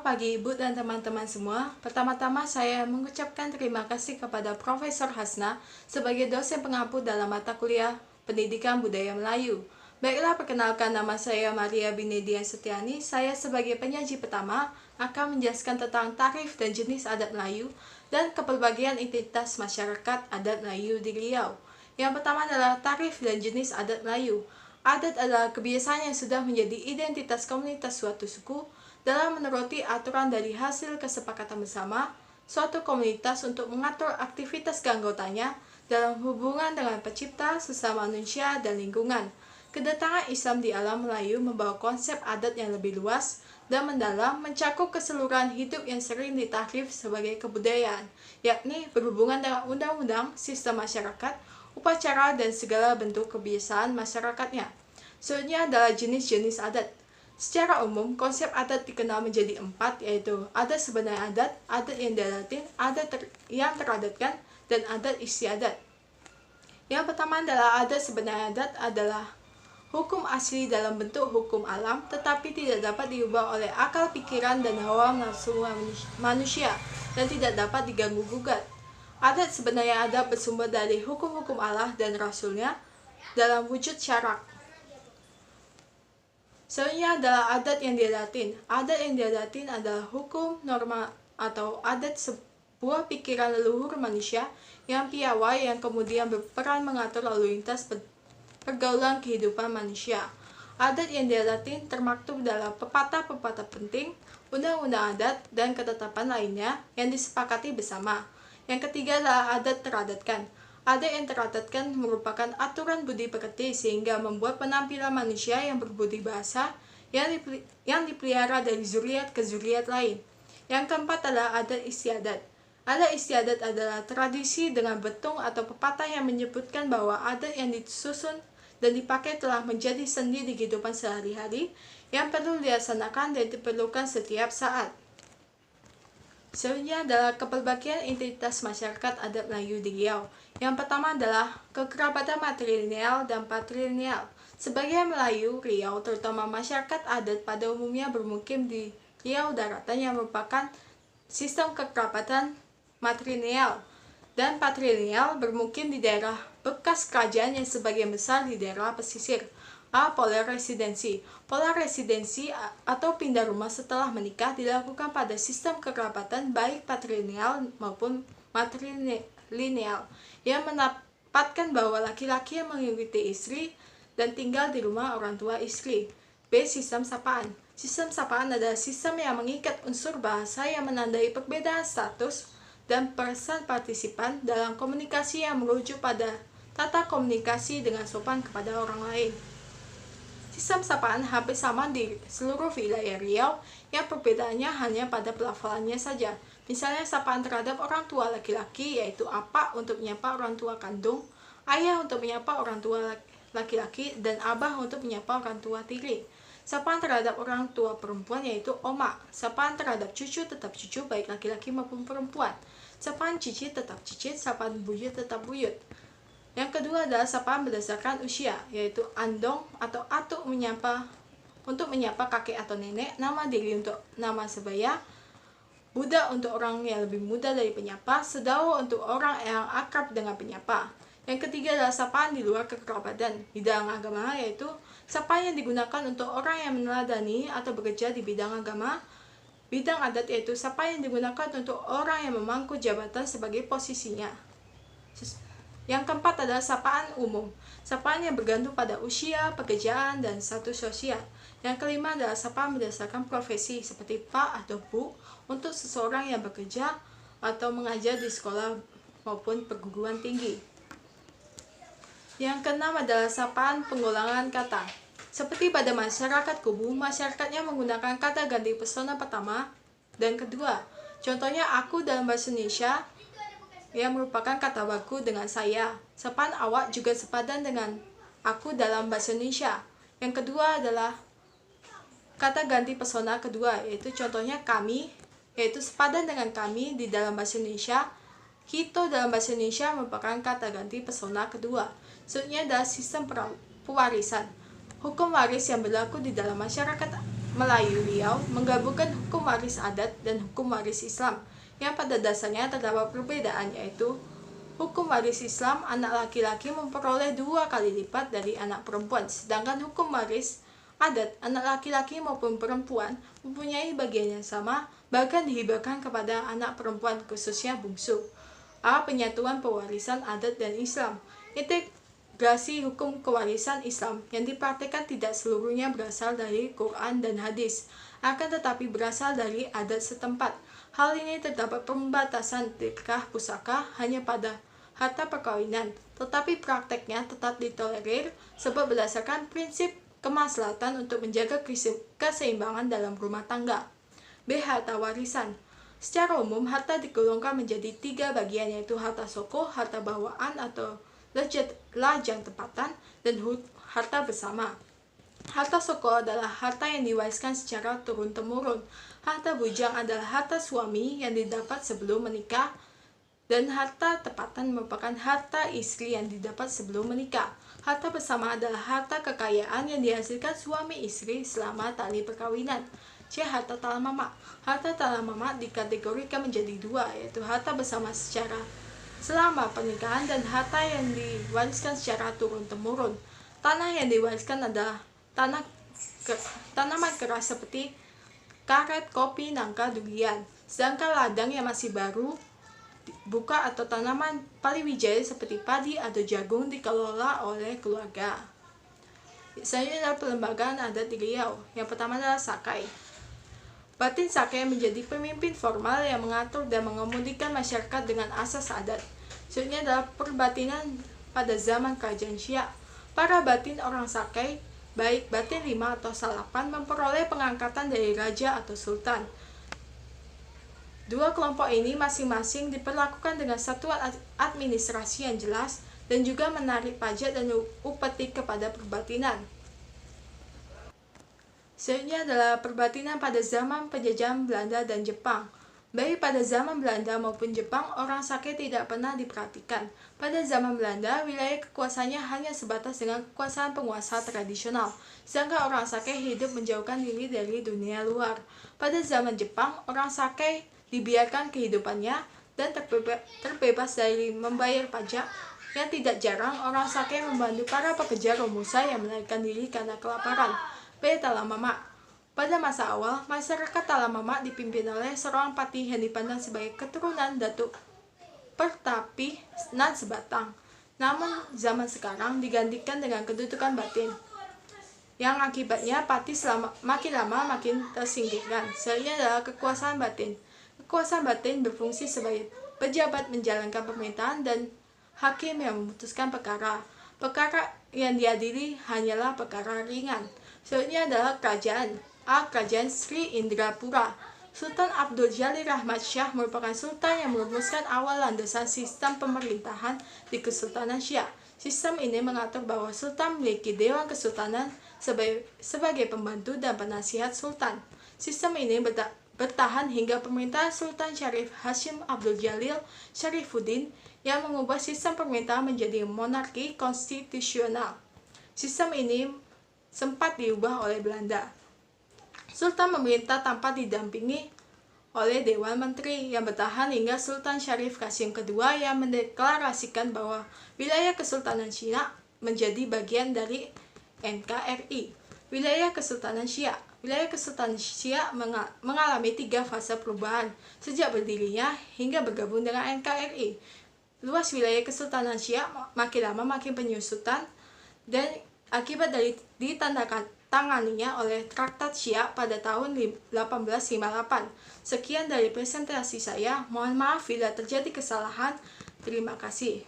pagi Ibu dan teman-teman semua. Pertama-tama saya mengucapkan terima kasih kepada Profesor Hasna sebagai dosen pengampu dalam mata kuliah Pendidikan Budaya Melayu. Baiklah, perkenalkan, nama saya Maria Binedian Setiani. Saya sebagai penyaji pertama akan menjelaskan tentang tarif dan jenis adat Melayu dan kepelbagian identitas masyarakat adat Melayu di Riau. Yang pertama adalah tarif dan jenis adat Melayu. Adat adalah kebiasaan yang sudah menjadi identitas komunitas suatu suku dalam menuruti aturan dari hasil kesepakatan bersama suatu komunitas untuk mengatur aktivitas keanggotanya dalam hubungan dengan pencipta, sesama manusia, dan lingkungan. Kedatangan Islam di alam Melayu membawa konsep adat yang lebih luas dan mendalam, mencakup keseluruhan hidup yang sering ditakrif sebagai kebudayaan, yakni berhubungan dengan undang-undang, sistem masyarakat, upacara, dan segala bentuk kebiasaan masyarakatnya. Selanjutnya adalah jenis-jenis adat. Secara umum, konsep adat dikenal menjadi 4, yaitu adat sebenarnya adat yang diadatin, yang teradatkan, dan adat istiadat. Yang pertama adalah adat sebenarnya adat adalah hukum asli dalam bentuk hukum alam, tetapi tidak dapat diubah oleh akal pikiran dan hawa nafsu manusia, dan tidak dapat diganggu-gugat. Adat sebenarnya adat bersumber dari hukum-hukum Allah dan Rasulnya dalam wujud syarak. Selanjutnya adalah adat yang diadatin. Adat yang diadatin adalah hukum, norma, atau adat sebuah pikiran leluhur manusia yang piawai yang kemudian berperan mengatur lalu lintas pergaulan kehidupan manusia. Adat yang diadatin termaktub dalam pepatah-pepatah penting, undang-undang adat, dan ketetapan lainnya yang disepakati bersama. Yang ketiga adalah adat teradatkan. Adat yang teradatkan merupakan aturan budi pekerti sehingga membuat penampilan manusia yang berbudi bahasa yang dipelihara dari zuriat ke zuriat lain. Yang keempat adalah adat istiadat. Adat istiadat adalah tradisi dengan betung atau pepatah yang menyebutkan bahwa adat yang disusun dan dipakai telah menjadi sendi di kehidupan sehari-hari yang perlu dilaksanakan dan diperlukan setiap saat. Selanjutnya adalah kepelbagian identitas masyarakat adat Melayu di Riau. Yang pertama adalah kekerabatan matrilineal dan patrilineal. Sebagai Melayu Riau, terutama masyarakat adat pada umumnya bermukim di Riau daratan yang merupakan sistem kekerabatan matrilineal, dan patrilineal bermukim di daerah bekas kerajaan yang sebagian besar di daerah pesisir. Pola residensi. Pola residensi atau pindah rumah setelah menikah dilakukan pada sistem kekerabatan baik patrilineal maupun matrilineal yang menempatkan bahwa laki-laki yang mengikuti istri dan tinggal di rumah orang tua istri. B. Sistem sapaan. Sistem sapaan adalah sistem yang mengikat unsur bahasa yang menandai perbedaan status dan peran partisipan dalam komunikasi yang merujuk pada tata komunikasi dengan sopan kepada orang lain. Sistem sapaan hampir sama di seluruh wilayah Riau, yang perbedaannya hanya pada pelafalannya saja. Misalnya sapaan terhadap orang tua laki-laki yaitu apa untuk menyapa orang tua kandung, ayah untuk menyapa orang tua laki-laki, dan abah untuk menyapa orang tua tiri. Sapaan terhadap orang tua perempuan yaitu oma. Sapaan terhadap cucu tetap cucu baik laki-laki maupun perempuan. Sapaan cicit tetap cicit, sapaan buyut tetap buyut. Yang kedua adalah sapaan berdasarkan usia, yaitu andong atau atuk untuk menyapa kakek atau nenek, nama diri untuk nama sebaya, budak untuk orang yang lebih muda dari penyapa, sedawa untuk orang yang akrab dengan penyapa. Yang ketiga adalah sapaan di luar kekerabatan. Di dalam agama yaitu sapaan yang digunakan untuk orang yang meneladani atau bekerja di bidang agama. Bidang adat yaitu sapaan yang digunakan untuk orang yang memangku jabatan sebagai posisinya. Yang keempat adalah sapaan umum. Sapaan yang bergantung pada usia, pekerjaan, dan status sosial. Yang kelima adalah sapaan berdasarkan profesi seperti Pak atau Bu untuk seseorang yang bekerja atau mengajar di sekolah maupun perguruan tinggi. Yang keenam adalah sapaan pengulangan kata. Seperti pada masyarakat Kubu, masyarakatnya menggunakan kata ganti persona pertama dan kedua. Contohnya aku dalam bahasa Indonesia yang merupakan kata baku dengan saya. Sapaan awak juga sepadan dengan aku dalam bahasa Indonesia. Yang kedua adalah kata ganti persona kedua, yaitu contohnya kami, yaitu sepadan dengan kami di dalam bahasa Indonesia. Kita dalam bahasa Indonesia merupakan kata ganti persona kedua. Selanjutnya adalah sistem pewarisan. Hukum waris yang berlaku di dalam masyarakat Melayu Riau menggabungkan hukum waris adat dan hukum waris Islam, yang pada dasarnya terdapat perbedaan, yaitu hukum waris Islam anak laki-laki memperoleh 2 kali lipat dari anak perempuan, sedangkan hukum waris adat anak laki-laki maupun perempuan mempunyai bagian yang sama, bahkan dihibahkan kepada anak perempuan khususnya bungsu. Penyatuan pewarisan adat dan Islam. Integrasi hukum kewarisan Islam yang dipraktikkan tidak seluruhnya berasal dari Quran dan hadis, akan tetapi berasal dari adat setempat. Hal ini terdapat pembatasan tikah pusaka hanya pada harta perkawinan, tetapi prakteknya tetap ditolerir sebab berdasarkan prinsip kemaslahatan untuk menjaga keseimbangan dalam rumah tangga. B. Harta warisan. Secara umum, harta digolongkan menjadi 3 bagian, yaitu harta soko, harta bawaan atau lajang tempatan, dan harta bersama. Harta soko adalah harta yang diwariskan secara turun-temurun. Harta bujang adalah harta suami yang didapat sebelum menikah, dan harta tempatan merupakan harta istri yang didapat sebelum menikah. Harta bersama adalah harta kekayaan yang dihasilkan suami istri selama tali perkawinan. C. Harta tanah mama. Harta tanah mama dikategorikan menjadi 2, yaitu harta bersama secara selama pernikahan dan harta yang diwariskan secara turun-temurun. Tanah yang diwariskan adalah tanaman keras seperti karet, kopi, nangka, durian. Sedangkan ladang yang masih baru buka atau tanaman pariwijaya seperti padi atau jagung dikelola oleh keluarga. Selanjutnya adalah pelembagaan adat di Riau. Yang pertama adalah Sakai. Batin Sakai menjadi pemimpin formal yang mengatur dan mengemudikan masyarakat dengan asas adat. Selanjutnya adalah perbatinan pada zaman kerajaan Siak. Para batin orang Sakai, baik batin 5 atau salapan, memperoleh pengangkatan dari raja atau sultan. 2 kelompok ini masing-masing diperlakukan dengan satuan administrasi yang jelas dan juga menarik pajak dan upeti kepada perbatinan. Selanjutnya adalah perbatinan pada zaman penjajahan Belanda dan Jepang. Baik pada zaman Belanda maupun Jepang, orang Sakai tidak pernah diperhatikan. Pada zaman Belanda, wilayah kekuasaannya hanya sebatas dengan kekuasaan penguasa tradisional, sedangkan orang Sakai hidup menjauhkan diri dari dunia luar. Pada zaman Jepang, orang Sakai dibiarkan kehidupannya dan terbebas dari membayar pajak. Yang tidak jarang, orang Sakai membantu para pekerja Romusa yang melarikan diri karena kelaparan. B. Talamama. Pada masa awal, masyarakat Talamama dipimpin oleh seorang patih yang dipandang sebagai keturunan Datuk Pertapi Nan Sebatang. Namun, zaman sekarang digantikan dengan kedudukan batin, yang akibatnya patih makin lama makin tersingkirkan. Selanjutnya adalah kekuasaan batin. Kekuasaan batin berfungsi sebagai pejabat menjalankan pemerintahan dan hakim yang memutuskan perkara. Perkara yang diadili hanyalah perkara ringan. Selanjutnya adalah kerajaan. Kerajaan Sri Indrapura. Sultan Abdul Jalil Rahmat Shah merupakan sultan yang merumuskan awal landasan sistem pemerintahan di Kesultanan Siak. Sistem ini mengatur bahwa sultan memiliki dewan kesultanan sebagai pembantu dan penasihat sultan. Sistem ini bertahan hingga pemerintahan Sultan Syarif Hashim Abdul Jalil Syarifuddin yang mengubah sistem pemerintahan menjadi monarki konstitusional. Sistem ini sempat diubah oleh Belanda. Sultan memerintah tanpa didampingi oleh Dewan Menteri yang bertahan hingga Sultan Syarif Qasim II yang mendeklarasikan bahwa wilayah Kesultanan Siak menjadi bagian dari NKRI. Wilayah Kesultanan Siak. Wilayah Kesultanan Siak mengalami 3 fase perubahan sejak berdirinya hingga bergabung dengan NKRI. Luas wilayah Kesultanan Siak makin lama makin penyusutan dan akibat dari ditandatanganinya oleh Traktat Siak pada tahun 1858. Sekian dari presentasi saya. Mohon maaf bila terjadi kesalahan. Terima kasih.